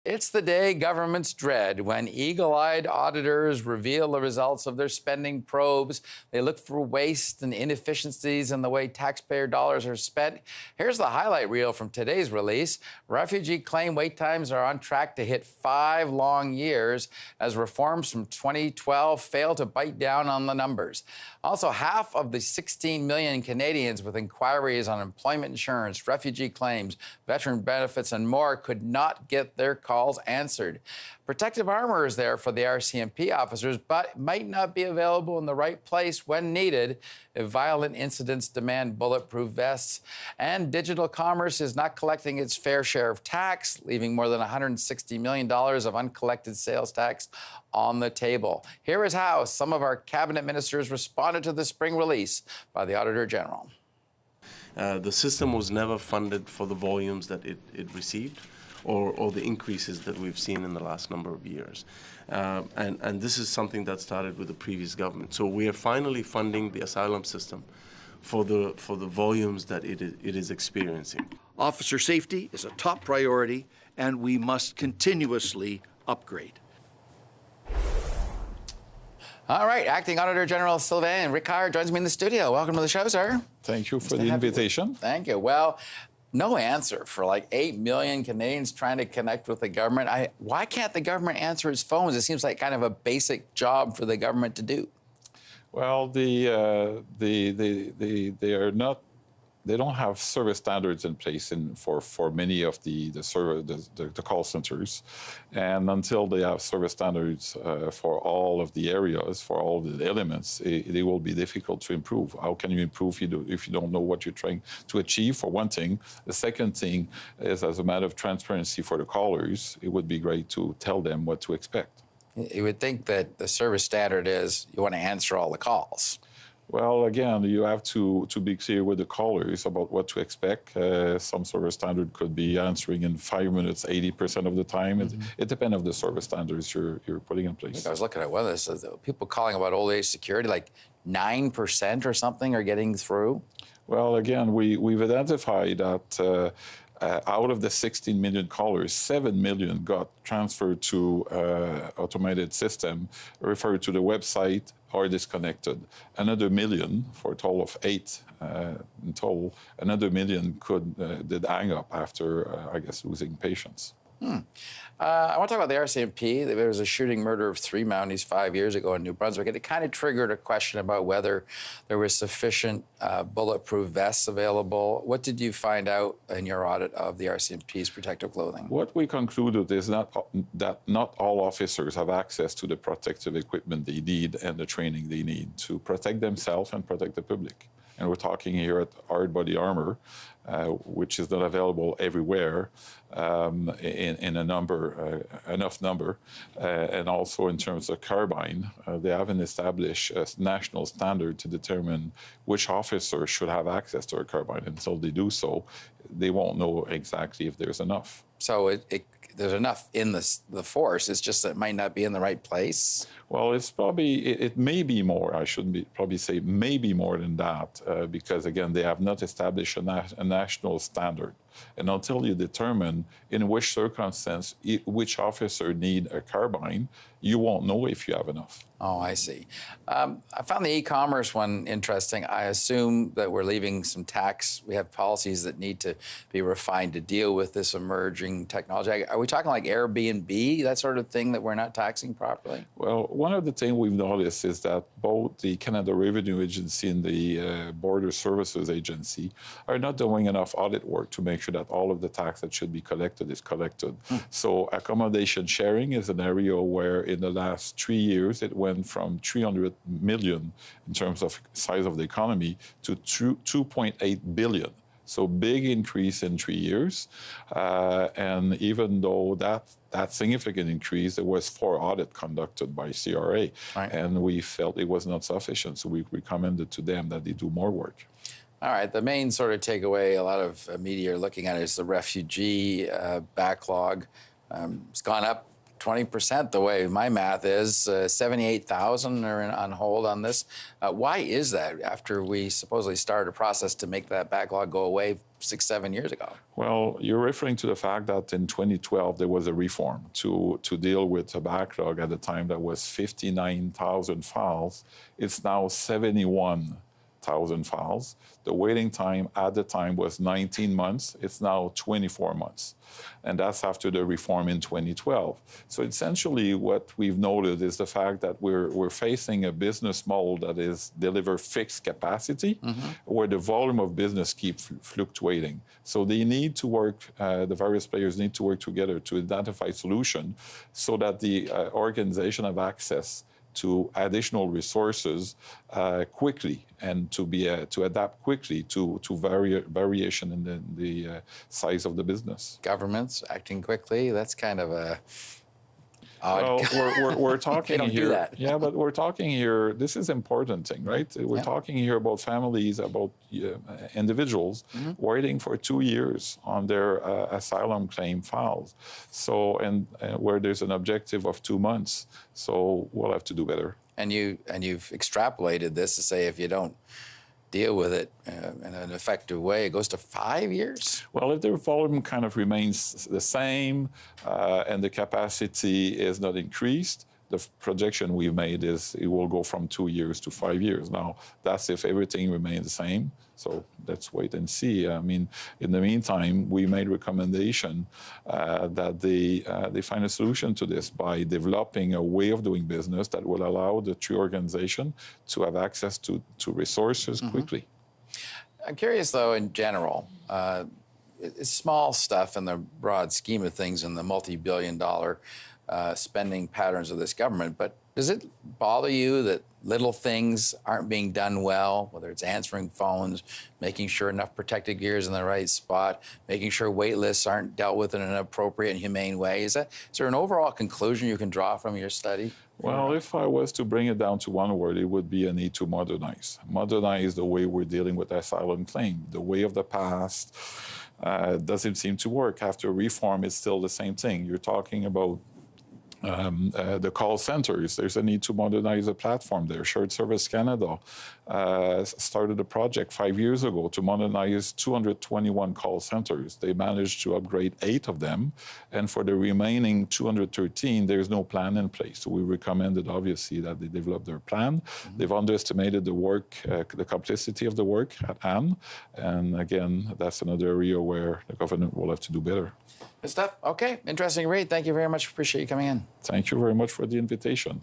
It's the day governments dread when eagle-eyed auditors reveal the results of their spending probes. They look for waste and inefficiencies in the way taxpayer dollars are spent. Here's the highlight reel from today's release. Refugee claim wait times are on track to hit 5 long years as reforms from 2012 fail to bite down on the numbers. Also, half of the 16 million Canadians with inquiries on employment insurance, refugee claims, veteran benefits, and more could not get their calls answered. Protective armor is there for the RCMP officers, but might not be available in the right place when needed if violent incidents demand bulletproof vests. And digital commerce is not collecting its fair share of tax, leaving more than $160 million of uncollected sales tax on the table. Here is how some of our cabinet ministers responded to the spring release by the Auditor General. The system was never funded for the volumes that it received, or the increases that we've seen in the last number of years. And this is something that started with the previous government. So we are finally funding the asylum system for the volumes that it is experiencing. Officer safety is a top priority, and we must continuously upgrade. All right, Acting Auditor General Sylvain Ricard joins me in the studio. Welcome to the show, sir. Thank you for the invitation. Thank you. Well, no answer for like 8 million Canadians trying to connect with the government. Why can't the government answer its phones? It seems like kind of a basic job for the government to do. Well, they are not. They don't have service standards in place for many of the call centers, and until they have service standards for all of the areas, for all the elements, they will be difficult to improve. How can you improve if you don't know what you're trying to achieve? For one thing, the second thing is, as a matter of transparency for the callers, it would be great to tell them what to expect. You would think that the service standard is you want to answer all the calls. Well, again, you have to be clear with the callers about what to expect. Some service standard could be answering in 5 minutes, 80% of the time. Mm-hmm. It depends on the service standards you're putting in place. I was looking at one of this. People calling about old age security, like 9% or something are getting through. Well, again, we've identified that out of the 16 million callers, 7 million got transferred to automated system, referred to the website, or disconnected. Another million, for a total of 8 in total, another million did hang up after, I guess, losing patience. I want to talk about the RCMP. There was a shooting murder of 3 Mounties 5 years ago in New Brunswick, and it kind of triggered a question about whether there was sufficient bulletproof vests available. What did you find out in your audit of the RCMP's protective clothing? What we concluded is that not all officers have access to the protective equipment they need and the training they need to protect themselves and protect the public. And we're talking here at hard body armor, which is not available everywhere in enough number. And also in terms of carbine, they haven't established a national standard to determine which officer should have access to a carbine. Until they do so, they won't know exactly if there's enough. So there's enough in the force. It's just that it might not be in the right place. Well, it may be more. I shouldn't probably say maybe more than that, because again, they have not established a national standard. And until you determine in which circumstance which officer need a carbine, you won't know if you have enough. Oh, I see. I found the e-commerce one interesting. I assume that we're leaving some tax. We have policies that need to be refined to deal with this emerging technology. Are we talking like Airbnb, that sort of thing that we're not taxing properly? Well, one of the things we've noticed is that both the Canada Revenue Agency and the Border Services Agency are not doing enough audit work to make sure that all of the tax that should be collected is collected. So accommodation sharing is an area where in the last 3 years it went from 300 million in terms of size of the economy to 2.8 billion. So big increase in 3 years. And even though that significant increase, there was 4 audits conducted by CRA. Right. And we felt it was not sufficient. So we recommended to them that they do more work. All right. The main sort of takeaway a lot of media are looking at is the refugee backlog. It's gone up 20%, the way my math is. 78,000 are on hold on this. Why is that after we supposedly started a process to make that backlog go away 6-7 years ago? Well, you're referring to the fact that in 2012 there was a reform to deal with a backlog at the time that was 59,000 files. It's now 71,000 files. The waiting time at the time was 19 months. It's now 24 months. And that's after the reform in 2012. So essentially what we've noted is the fact that we're facing a business model that is deliver fixed capacity, where the volume of business keeps fluctuating. So they need to work, the various players need to work together to identify solutions so that the organization have access to additional resources quickly and to adapt quickly to variation in the size of the business. Governments acting quickly, that's kind of a odd. Well, we're talking don't here. do that. Yeah, but we're talking here. This is important thing, right? We're talking here about families, about individuals waiting for 2 years on their asylum claim files. So, and where there's an objective of 2 months. So we'll have to do better. And you've extrapolated this to say if you don't deal with it in an effective way, it goes to 5 years? Well, if the volume kind of remains the same and the capacity is not increased, the projection we've made is it will go from 2 years to 5 years. Now, that's if everything remains the same. So let's wait and see. I mean, in the meantime, we made recommendation that they find a solution to this by developing a way of doing business that will allow the three organizations to have access to resources quickly. I'm curious, though, in general, it's small stuff in the broad scheme of things in the multi-billion-dollar spending patterns of this government, but does it bother you that little things aren't being done well, whether it's answering phones, making sure enough protective gear is in the right spot, making sure wait lists aren't dealt with in an appropriate and humane way? Is there an overall conclusion you can draw from your study? Well, if I was to bring it down to one word, it would be a need to modernize. Modernize the way we're dealing with asylum claim. The way of the past doesn't seem to work. After reform, it's still the same thing. You're talking about the call centers. There's a need to modernize the platform there. Shared Service Canada started a project 5 years ago to modernize 221 call centers. They managed to upgrade 8 of them, and for the remaining 213, there's no plan in place. So we recommended, obviously, that they develop their plan. They've underestimated the work, the complexity of the work at hand, and again, that's another area where the government will have to do better. Good stuff. Okay, interesting read. Thank you very much. Appreciate you coming in. Thank you very much for the invitation.